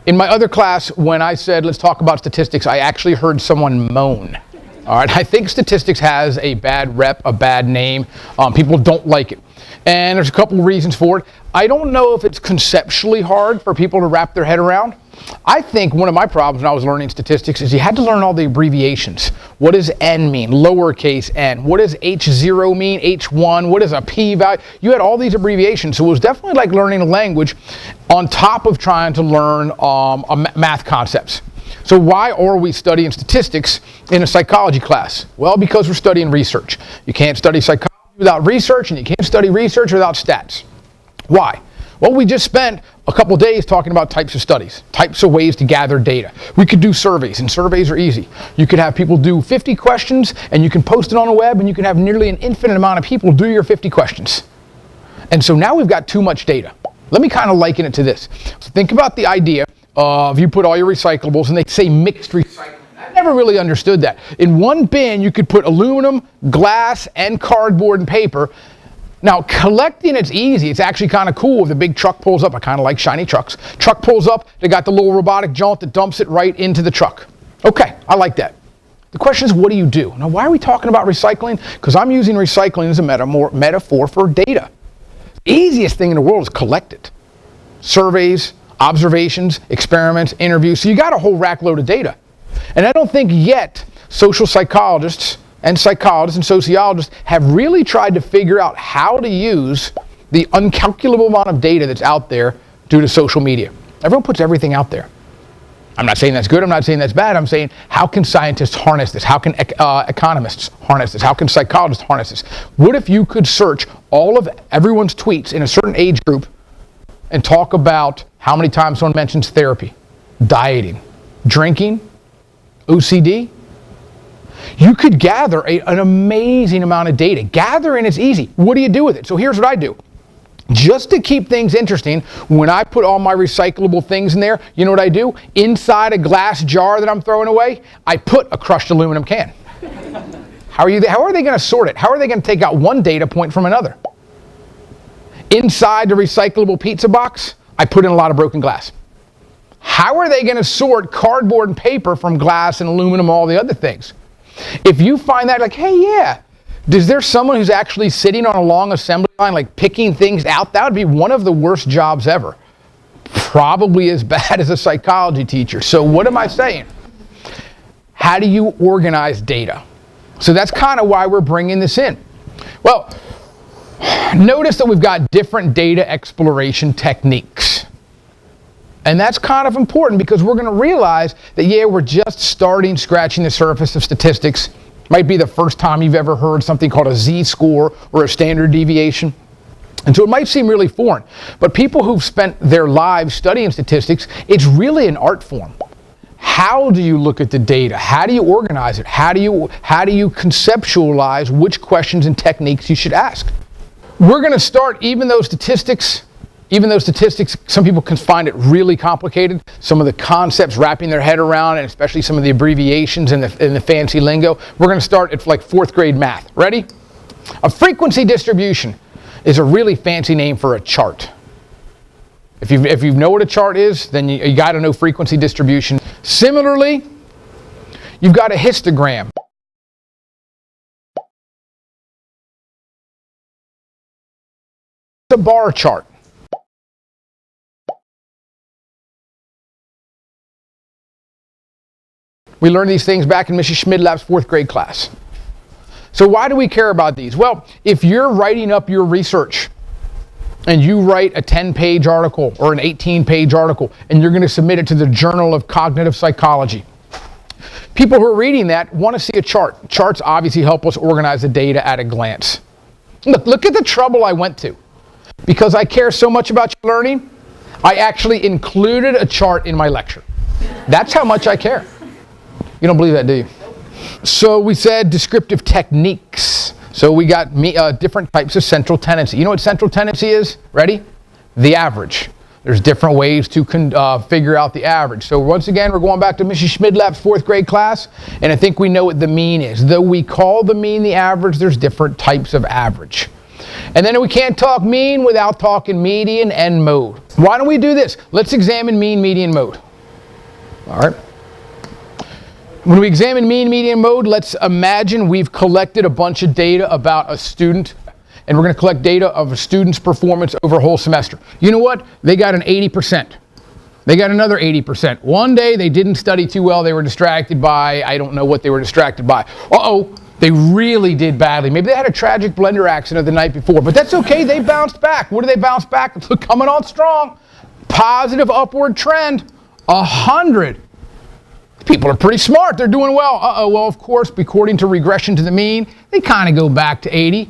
In my other class, when I said, let's talk about statistics, I actually heard someone moan. All right, I think statistics has a bad rep, a bad name. People don't like it. And there's a couple reasons for it. I don't know if it's conceptually hard for people to wrap their head around. I think one of my problems when I was learning statistics is you had to learn all the abbreviations. What does N mean? Lowercase n. What does H0 mean? H1. What is a p-value? You had all these abbreviations. So it was definitely like learning a language on top of trying to learn math concepts. So why are we studying statistics in a psychology class? Well, because we're studying research. You can't study psychology without research, and you can't study research without stats. Why? Well, we just spent a couple days talking about types of studies, types of ways to gather data. We could do surveys, and surveys are easy. You could have people do 50 questions, and you can post it on the web, and you can have nearly an infinite amount of people do your 50 questions. And so now we've got too much data. Let me kind of liken it to this. So think about the idea of you put all your recyclables, and they say mixed recycling. I never really understood that. In one bin, you could put aluminum, glass, and cardboard and paper. Now, collecting it's easy. It's actually kind of cool. If the big truck pulls up, I kind of like shiny trucks. Truck pulls up, they got the little robotic jaunt that dumps it right into the truck. Okay, I like that. The question is, what do you do? Now, why are we talking about recycling? Because I'm using recycling as a metaphor for data. The easiest thing in the world is collect it. Surveys, observations, experiments, interviews. So you got a whole rack load of data. And I don't think yet social psychologists and sociologists have really tried to figure out how to use the incalculable amount of data that's out there due to social media. Everyone puts everything out there. I'm not saying that's good, I'm not saying that's bad, I'm saying how can scientists harness this? How can economists harness this? How can psychologists harness this? What if you could search all of everyone's tweets in a certain age group and talk about how many times someone mentions therapy, dieting, drinking, OCD? You could gather an amazing amount of data. Gathering is easy. What do you do with it? So here's what I do. Just to keep things interesting, when I put all my recyclable things in there, you know what I do? Inside a glass jar that I'm throwing away, I put a crushed aluminum can. How are they going to sort it? How are they going to take out one data point from another? Inside the recyclable pizza box, I put in a lot of broken glass. How are they going to sort cardboard and paper from glass and aluminum and all the other things? If you find that, like, hey, yeah, is there someone who's actually sitting on a long assembly line, like picking things out? That would be one of the worst jobs ever. Probably as bad as a psychology teacher. So what am I saying? How do you organize data? So that's kind of why we're bringing this in. Well, notice that we've got different data exploration techniques. And that's kind of important because we're going to realize that, yeah, we're just scratching the surface of statistics. Might be the first time you've ever heard something called a z-score or a standard deviation. And so it might seem really foreign. But people who've spent their lives studying statistics, it's really an art form. How do you look at the data? How do you organize it? How do you conceptualize which questions and techniques you should ask? We're going to start, even though statistics, some people can find it really complicated. Some of the concepts wrapping their head around, and especially some of the abbreviations and the fancy lingo. We're going to start at like 4th grade math. Ready? A frequency distribution is a really fancy name for a chart. If you know what a chart is, then you got to know frequency distribution. Similarly, you've got a histogram. It's a bar chart. We learned these things back in Mrs. Schmidlap's 4th grade class. So why do we care about these? Well, if you're writing up your research and you write a 10-page article or an 18-page article and you're going to submit it to the Journal of Cognitive Psychology, people who are reading that want to see a chart. Charts obviously help us organize the data at a glance. Look at the trouble I went to. Because I care so much about your learning, I actually included a chart in my lecture. That's how much I care. You don't believe that, do you? So we said descriptive techniques. So we got different types of central tendency. You know what central tendency is? Ready? The average. There's different ways to figure out the average. So once again, we're going back to Mrs. Schmidlap's 4th grade class, and I think we know what the mean is. Though we call the mean the average, there's different types of average. And then we can't talk mean without talking median and mode. Why don't we do this? Let's examine mean, median, mode. All right. When we examine mean, median, mode, let's imagine we've collected a bunch of data about a student, and we're going to collect data of a student's performance over a whole semester. You know what? They got an 80%. They got another 80%. One day they didn't study too well. They were distracted by, I don't know what they were distracted by. Uh-oh, they really did badly. Maybe they had a tragic blender accident the night before, but that's okay. They bounced back. What do they bounce back? Coming on strong. Positive upward trend. 100. People are pretty smart. They're doing well. Uh-oh, well, of course, according to regression to the mean, they kind of go back to 80.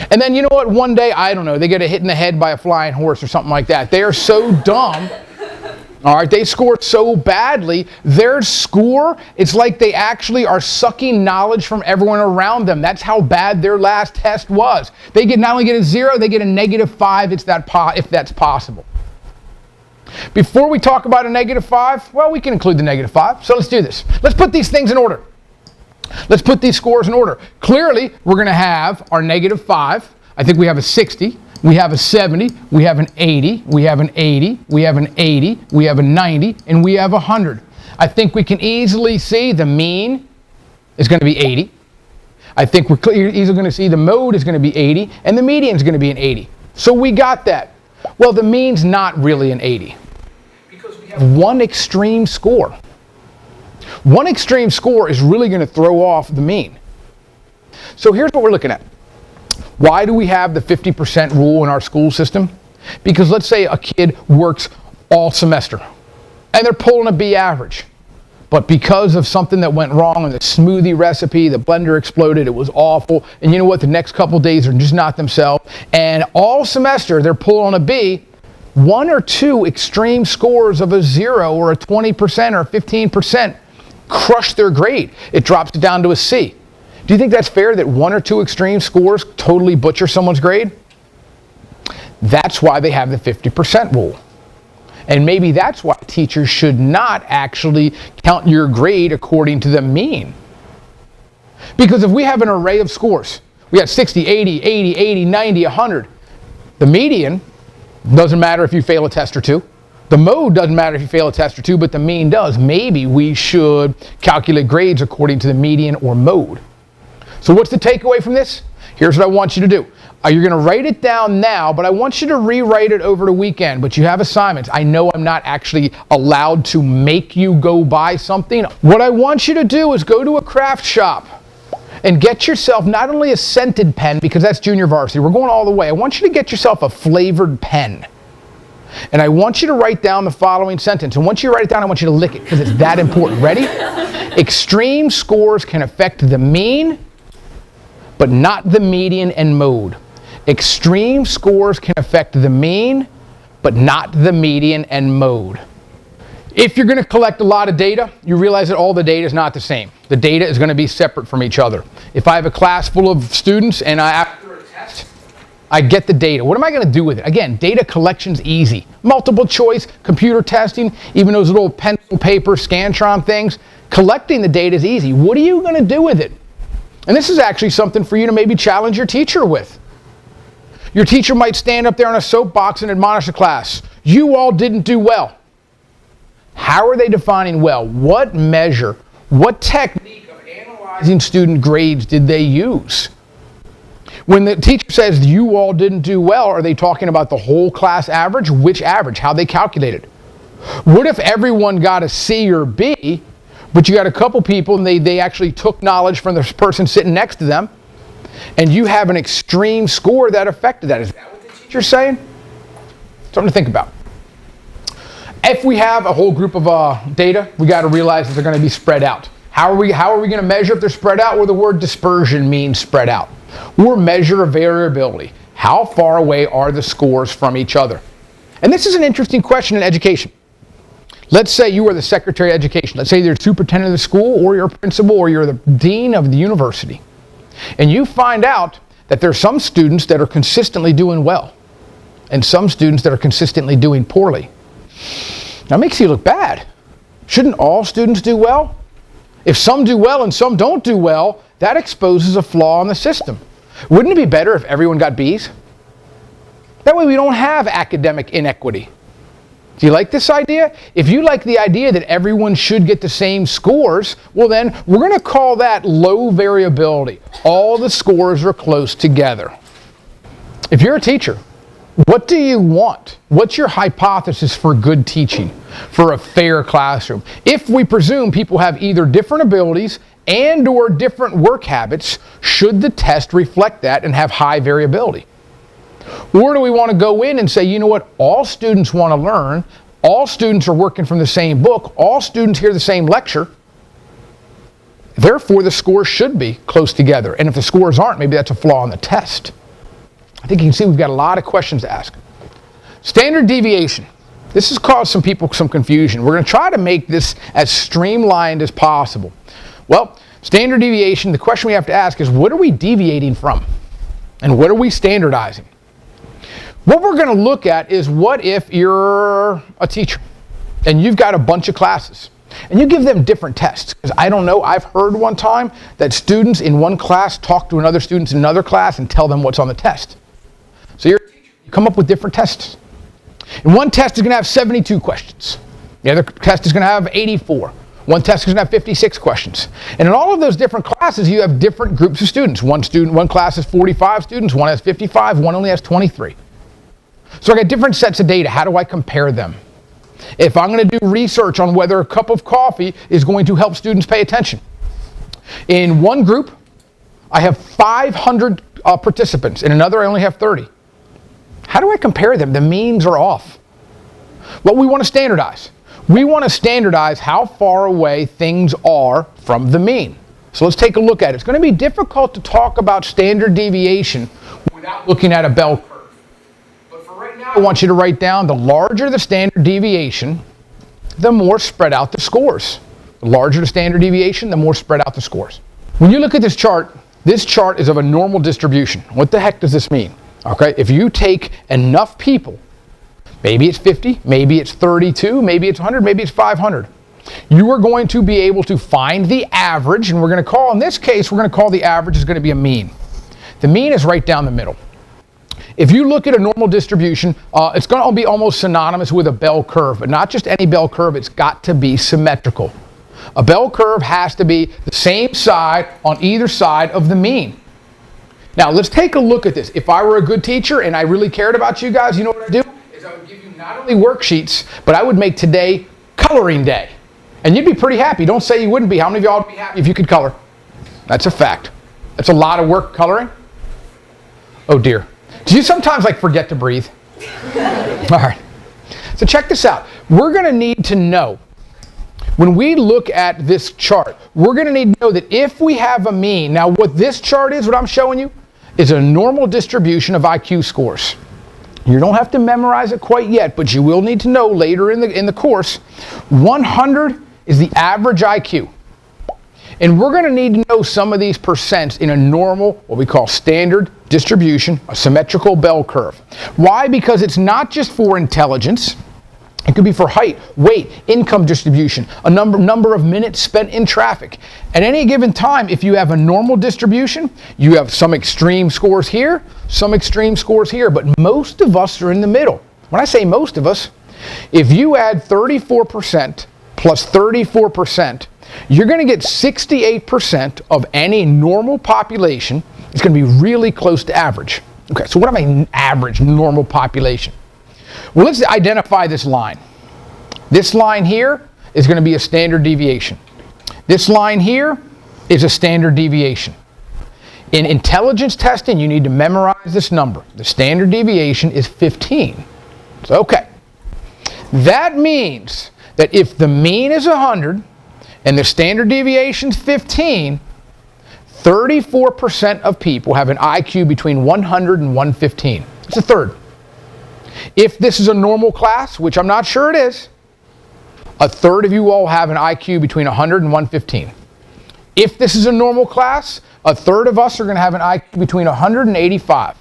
And then, you know what? One day, I don't know, they get a hit in the head by a flying horse or something like that. They are so dumb. All right, they scored so badly, their score, it's like they actually are sucking knowledge from everyone around them. That's how bad their last test was. They not only get a 0, they get a -5 if that's possible. Before we talk about a -5, well, we can include the -5. So let's do this. Let's put these things in order. Let's put these scores in order. Clearly, we're going to have our -5. I think we have a 60. We have a 70, we have an 80, we have an 80, we have an 80, we have a 90, and we have 100. I think we can easily see the mean is going to be 80. I think we're easily going to see the mode is going to be 80, and the median is going to be an 80. So we got that. Well, the mean's not really an 80, because we have one extreme score. One extreme score is really going to throw off the mean. So here's what we're looking at. Why do we have the 50% rule in our school system? Because let's say a kid works all semester and they're pulling a B average. But because of something that went wrong in the smoothie recipe, the blender exploded, it was awful. And you know what? The next couple days are just not themselves. And all semester they're pulling a B. 1 or 2 extreme scores of a 0 or a 20% or a 15% crush their grade. It drops it down to a C. Do you think that's fair that 1 or 2 extreme scores totally butcher someone's grade? That's why they have the 50% rule. And maybe that's why teachers should not actually count your grade according to the mean. Because if we have an array of scores, we got 60, 80, 80, 80, 90, 100. The median doesn't matter if you fail a test or 2. The mode doesn't matter if you fail a test or 2, but the mean does. Maybe we should calculate grades according to the median or mode. So what's the takeaway from this? Here's what I want you to do. You're going to write it down now, but I want you to rewrite it over the weekend. But you have assignments. I know I'm not actually allowed to make you go buy something. What I want you to do is go to a craft shop and get yourself not only a scented pen, because that's junior varsity. We're going all the way. I want you to get yourself a flavored pen. And I want you to write down the following sentence. And once you write it down, I want you to lick it because it's that important. Ready? Extreme scores can affect the mean, but not the median and mode. Extreme scores can affect the mean, but not the median and mode. If you're going to collect a lot of data, you realize that all the data is not the same. The data is going to be separate from each other. If I have a class full of students and after a test, I get the data. What am I going to do with it? Again, data collection's easy. Multiple choice, computer testing, even those little pencil, paper, Scantron things. Collecting the data is easy. What are you going to do with it? And this is actually something for you to maybe challenge your teacher with. Your teacher might stand up there on a soapbox and admonish the class. You all didn't do well. How are they defining well? What measure, what technique of analyzing student grades did they use? When the teacher says you all didn't do well, are they talking about the whole class average? Which average? How they calculated? What if everyone got a C or B, but you got a couple people and they actually took knowledge from the person sitting next to them, and you have an extreme score that affected that? Is that what the teacher's saying? Something to think about. If we have a whole group of data, we got to realize that they're going to be spread out. How are we going to measure if they're spread out? Well, the word dispersion means spread out. Or measure of variability. How far away are the scores from each other? And this is an interesting question in education. Let's say you are the Secretary of Education. Let's say you're the superintendent of the school, or you're a principal, or you're the dean of the university. And you find out that there are some students that are consistently doing well, and some students that are consistently doing poorly. That makes you look bad. Shouldn't all students do well? If some do well and some don't do well, that exposes a flaw in the system. Wouldn't it be better if everyone got B's? That way we don't have academic inequity. Do you like this idea? If you like the idea that everyone should get the same scores, well then, we're going to call that low variability. All the scores are close together. If you're a teacher, what do you want? What's your hypothesis for good teaching, for a fair classroom? If we presume people have either different abilities and or different work habits, should the test reflect that and have high variability? Or do we want to go in and say, you know what, all students want to learn, all students are working from the same book, all students hear the same lecture, therefore the scores should be close together. And if the scores aren't, maybe that's a flaw in the test. I think you can see we've got a lot of questions to ask. Standard deviation. This has caused some people some confusion. We're going to try to make this as streamlined as possible. Well, standard deviation, the question we have to ask is, what are we deviating from? And what are we standardizing? What we're going to look at is, what if you're a teacher and you've got a bunch of classes and you give them different tests? Because I don't know, I've heard one time that students in one class talk to another students in another class and tell them what's on the test. So you come up with different tests. And one test is going to have 72 questions. The other test is going to have 84. One test is going to have 56 questions. And in all of those different classes, you have different groups of students. One class has 45 students, one has 55, one only has 23. So I got different sets of data. How do I compare them? If I'm going to do research on whether a cup of coffee is going to help students pay attention. In one group, I have 500 participants. In another, I only have 30. How do I compare them? The means are off. Well, we want to standardize. We want to standardize how far away things are from the mean. So let's take a look at it. It's going to be difficult to talk about standard deviation without looking at a bell curve. But for right now, I want you to write down, the larger the standard deviation, the more spread out the scores. The larger the standard deviation, the more spread out the scores. When you look at this chart is of a normal distribution. What the heck does this mean? Okay, if you take enough people, maybe it's 50, maybe it's 32, maybe it's 100, maybe it's 500. You are going to be able to find the average, and we're going to call, in this case, we're going to call the average is going to be a mean. The mean is right down the middle. If you look at a normal distribution, it's going to be almost synonymous with a bell curve, but not just any bell curve, it's got to be symmetrical. A bell curve has to be the same side on either side of the mean. Now, let's take a look at this. If I were a good teacher and I really cared about you guys, you know what I'd do? Is I would give you not only worksheets, but I would make today coloring day. And you'd be pretty happy. Don't say you wouldn't be. How many of y'all would be happy if you could color? That's a fact. That's a lot of work, coloring. Oh dear. Do you sometimes forget to breathe? All right. So check this out. We're going to need to know, when we look at this chart, we're going to need to know that if we have a mean, now what this chart is, what I'm showing you, is a normal distribution of IQ scores. You don't have to memorize it quite yet, but you will need to know later in the course. 100 is the average IQ. And we're going to need to know some of these percents in a normal, what we call standard distribution, a symmetrical bell curve. Why? Because it's not just for intelligence. It could be for height, weight, income distribution, a number of minutes spent in traffic. At any given time, if you have a normal distribution, you have some extreme scores here, some extreme scores here, but most of us are in the middle. When I say most of us, if you add 34% plus 34%, you're going to get 68% of any normal population. It's going to be really close to average. Okay, so what am I average normal population? Well, let's identify this line. This line here is going to be a standard deviation. This line here is a standard deviation. In intelligence testing, you need to memorize this number. The standard deviation is 15. So, okay. That means that if the mean is 100 and the standard deviation is 15, 34% of people have an IQ between 100 and 115. That's a third. If this is a normal class, which I'm not sure it is, a third of you all have an IQ between 100 and 115. If this is a normal class, a third of us are going to have an IQ between 100 and 85.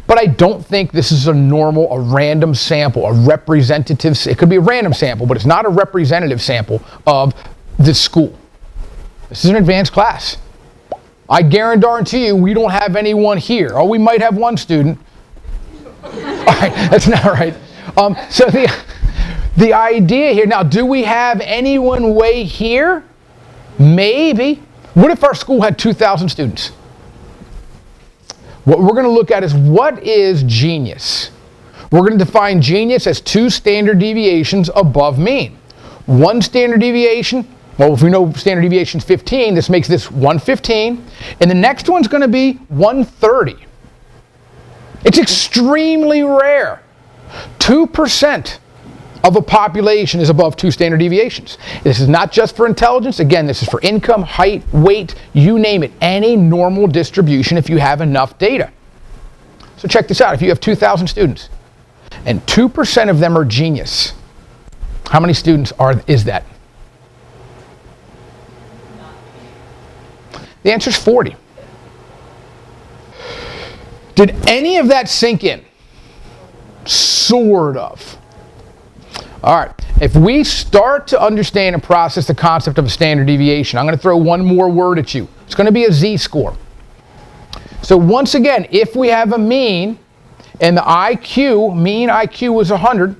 But I don't think this is a normal, a random sample, a representative. It could be a random sample, but it's not a representative sample of this school. This is an advanced class. I guarantee you we don't have anyone here. Oh, we might have one student. All right, that's not right. So the idea here, now do we have anyone way here? Maybe. What if our school had 2,000 students? What we're going to look at is what is genius. We're going to define genius as 2 standard deviations above mean. 1 standard deviation, well, if we know standard deviation is 15, this makes this 115, and the next one's going to be 130. It's extremely rare. 2% of a population is above 2 standard deviations. This is not just for intelligence. Again, this is for income, height, weight, you name it. Any normal distribution if you have enough data. So check this out. If you have 2,000 students and 2% of them are genius, how many students is that? The answer is 40. Did any of that sink in? Sort of. All right, if we start to understand and process the concept of a standard deviation, I'm going to throw one more word at you. It's going to be a z-score. So once again, if we have a mean and the IQ, mean IQ is 100,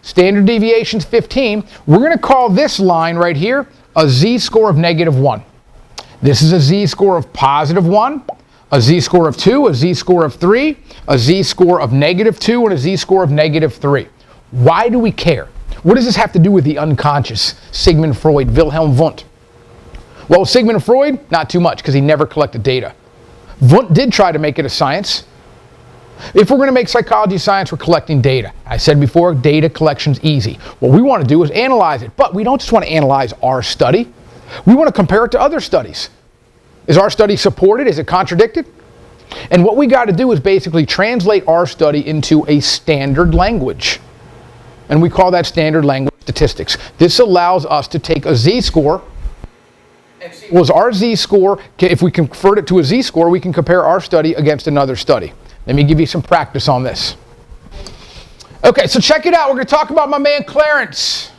standard deviation is 15, we're going to call this line right here a z-score of -1. This is a z-score of +1, a z-score of 2, a z-score of 3, a z-score of -2, and a z-score of -3. Why do we care? What does this have to do with the unconscious? Sigmund Freud, Wilhelm Wundt. Well, Sigmund Freud, not too much, because he never collected data. Wundt did try to make it a science. If we're going to make psychology science, we're collecting data. I said before, data collection's easy. What we want to do is analyze it, but we don't just want to analyze our study. We want to compare it to other studies. Is our study supported? Is it contradicted? And what we got to do is basically translate our study into a standard language. And we call that standard language statistics. This allows us to take a z-score and see, was our z-score, if we convert it to a z-score, we can compare our study against another study. Let me give you some practice on this. Okay, so check it out. We're going to talk about my man Clarence.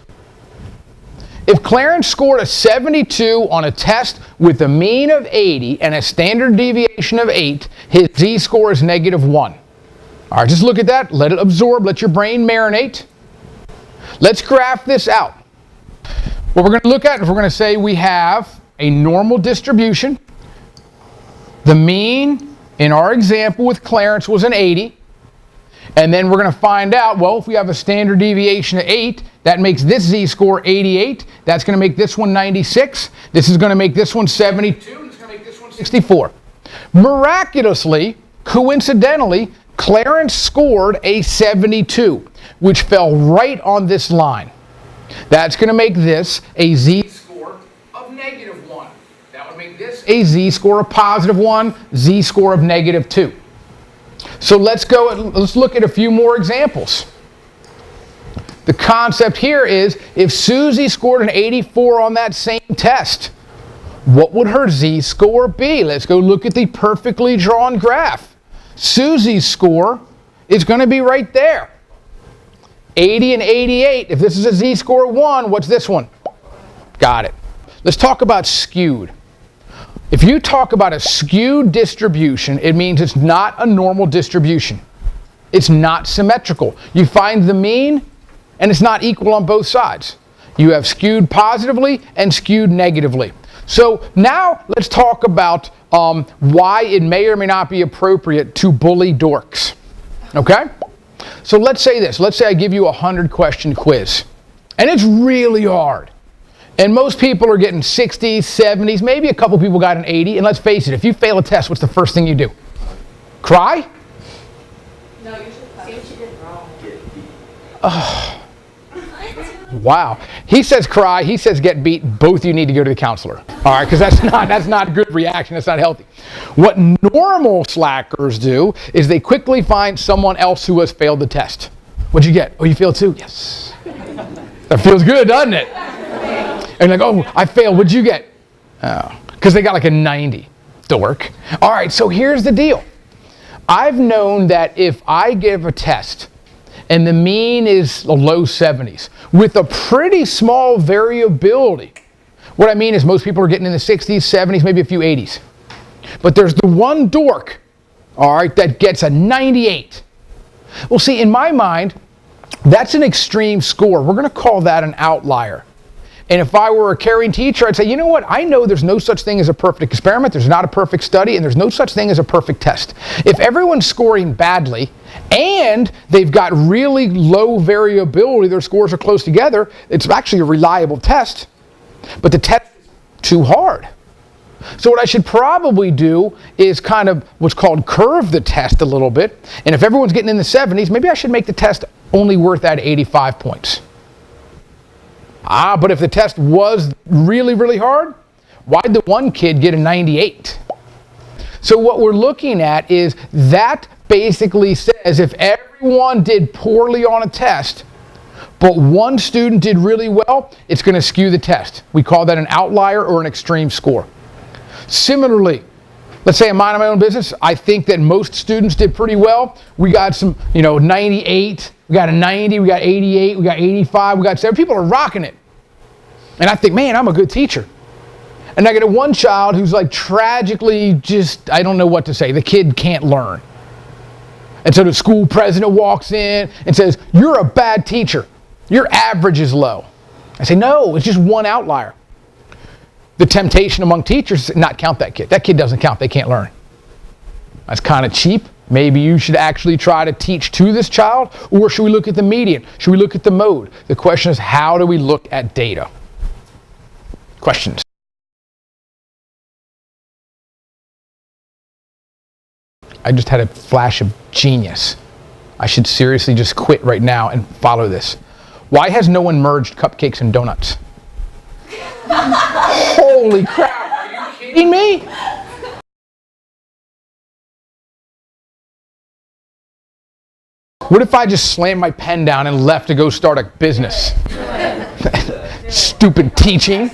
If Clarence scored a 72 on a test with a mean of 80 and a standard deviation of 8, his z-score is -1. All right, just look at that. Let it absorb. Let your brain marinate. Let's graph this out. What we're going to look at is we're going to say we have a normal distribution. The mean in our example with Clarence was an 80. And then we're going to find out, well, if we have a standard deviation of 8, that makes this z-score 88. That's going to make this one 96. This is going to make this one 72. And it's going to make this one 64. Miraculously, coincidentally, Clarence scored a 72, which fell right on this line. That's going to make this a z-score of -1. That would make this a z-score of +1, z-score of -2. So let's look at a few more examples. The concept here is if Susie scored an 84 on that same test, what would her z-score be? Let's go look at the perfectly drawn graph. Susie's score is going to be right there. 80 and 88. If this is a z-score of 1, what's this one? Got it. Let's talk about skewed. If you talk about a skewed distribution, it means it's not a normal distribution. It's not symmetrical. You find the mean, and it's not equal on both sides. You have skewed positively and skewed negatively. So now let's talk about why it may or may not be appropriate to bully dorks. Okay? So let's say this. Let's say I give you a 100-question quiz. And it's really hard. And most people are getting 60s, 70s, maybe a couple people got an 80. And let's face it, if you fail a test, what's the first thing you do? Cry? No, you should see what you did wrong. Wow. He says cry, he says get beat. Both of you need to go to the counselor. All right, because that's not a good reaction. That's not healthy. What normal slackers do is they quickly find someone else who has failed the test. What'd you get? Oh, you failed too? Yes. That feels good, doesn't it? And like, oh, I failed. What'd you get? Oh, because they got like a 90. Dork. All right, so here's the deal. I've known that if I give a test and the mean is the low 70s with a pretty small variability, what I mean is most people are getting in the 60s, 70s, maybe a few 80s. But there's the one dork, all right, that gets a 98. Well, see, in my mind, That's an extreme score. We're going to call that an outlier. And if I were a caring teacher, I'd say, you know what? I know there's no such thing as a perfect experiment. There's not a perfect study, and there's no such thing as a perfect test. If everyone's scoring badly and they've got really low variability, their scores are close together, it's actually a reliable test, but the test is too hard. So what I should probably do is kind of what's called curve the test a little bit. And if everyone's getting in the 70s, maybe I should make the test only worth that 85 points. But if the test was really, really hard, why'd the one kid get a 98? So what we're looking at is that basically says if everyone did poorly on a test, but one student did really well, it's going to skew the test. We call that an outlier or an extreme score. Similarly, let's say I'm minding my own business. I think that most students did pretty well. We got some, 98, we got a 90, we got 88, we got 85, we got 7. People are rocking it. And I think, man, I'm a good teacher. And I get one child who's like tragically just, I don't know what to say. The kid can't learn. And so the school president walks in and says, you're a bad teacher. Your average is low. I say, no, it's just one outlier. The temptation among teachers is not count that kid. That kid doesn't count. They can't learn. That's kind of cheap. Maybe you should actually try to teach to this child, or should we look at the median? Should we look at the mode? The question is, how do we look at data? Questions? I just had a flash of genius. I should seriously just quit right now and follow this. Why has no one merged cupcakes and donuts? Holy crap, are you kidding me? What if I just slammed my pen down and left to go start a business? Stupid teaching.